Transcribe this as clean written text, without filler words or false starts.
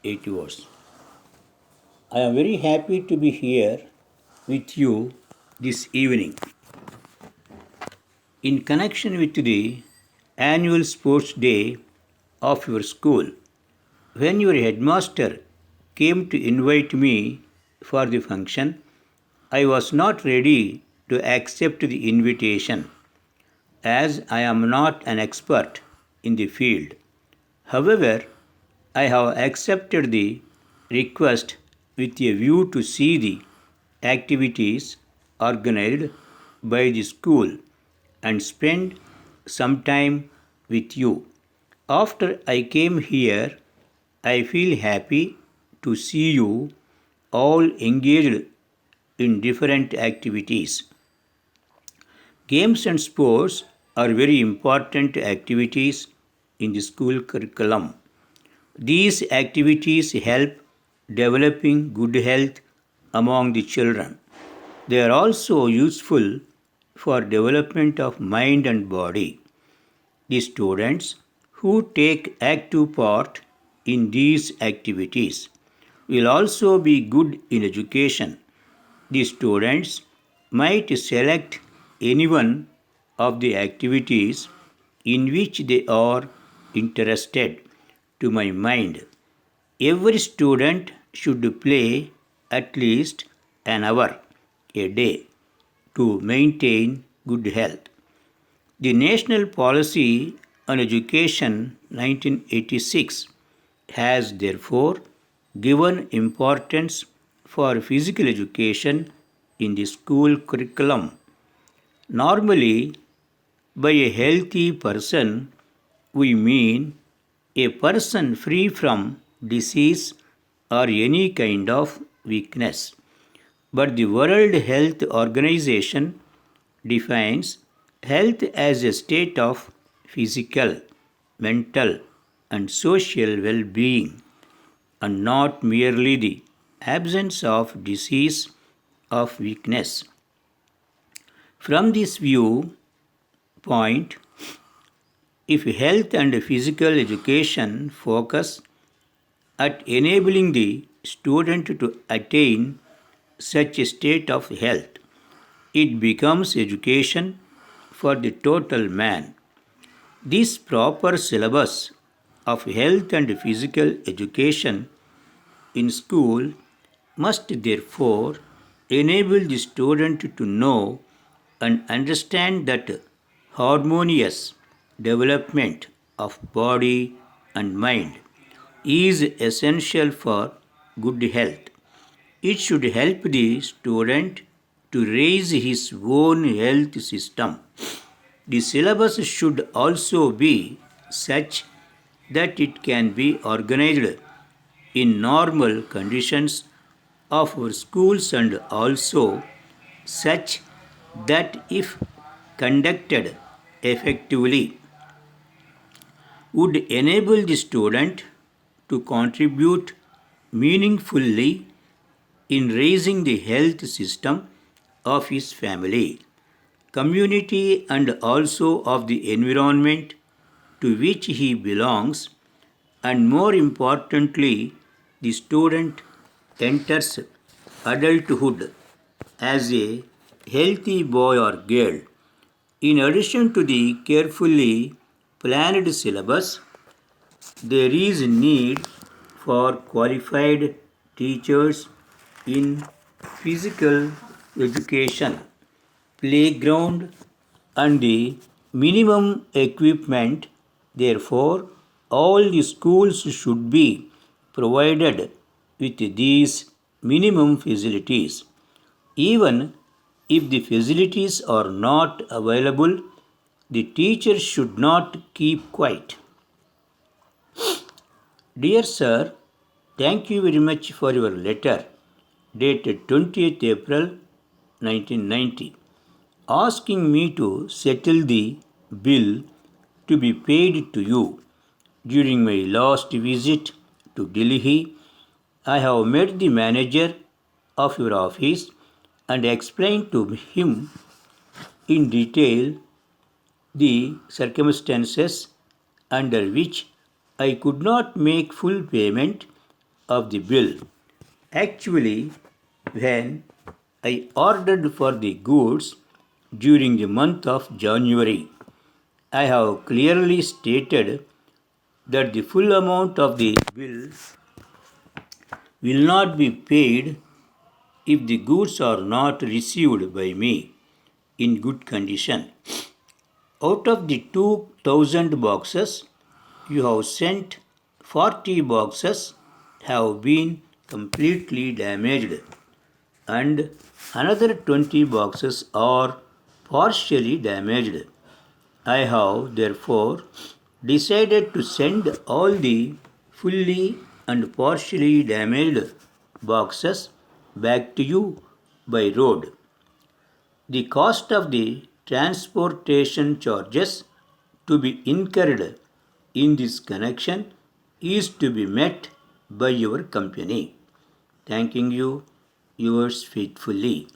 8 words. I am very happy to be here with you this evening. In connection with the annual sports day of your school, when your headmaster came to invite me for the function, I was not ready to accept the invitation as I am not an expert in the field. However, I have accepted the request with a view to see the activities organized by the school and spend some time with you. After I came here, I feel happy to see you all engaged in different activities. Games and sports are very important activities in the school curriculum. These activities help developing good health among the children. They are also useful for development of mind and body. The students who take active part in these activities will also be good in education. The students might select any one of the activities in which they are interested. To my mind, every student should play at least an hour a day to maintain good health. The National Policy on Education 1986 has therefore given importance for physical education in the school curriculum. Normally, by a healthy person, we mean a person free from disease or any kind of weakness. But the World Health Organization defines health as a state of physical, mental, and social well being, and not merely the absence of disease of weakness. From this viewpoint, if health and physical education focus at enabling the student to attain such a state of health, it becomes education for the total man. This proper syllabus of health and physical education in school must therefore enable the student to know and understand that harmonious development of body and mind is essential for good health. It should help the student to raise his own health system. The syllabus should also be such that it can be organized in normal conditions of our schools and also such that if conducted effectively would enable the student to contribute meaningfully in raising the health system of his family, community, and also of the environment to which he belongs, and more importantly, the student enters adulthood as a healthy boy or girl. In addition to the carefully planned syllabus, there is a need for qualified teachers in physical education, playground, and the minimum equipment. Therefore, all the schools should be provided with these minimum facilities. Even if the facilities are not available, the teacher should not keep quiet. Dear Sir, thank you very much for your letter dated 20th April 1990 asking me to settle the bill to be paid to you. During my last visit to Delhi, I have met the manager of your office and explained to him in detail the circumstances under which I could not make full payment of the bill. Actually, when I ordered for the goods during the month of January, I have clearly stated that the full amount of the bill will not be paid if the goods are not received by me in good condition. Out of the 2000 boxes you have sent, 40 boxes have been completely damaged and another 20 boxes are partially damaged. I have therefore decided to send all the fully and partially damaged boxes back to you by road. The cost of the transportation charges to be incurred in this connection is to be met by your company. Thanking you, yours faithfully.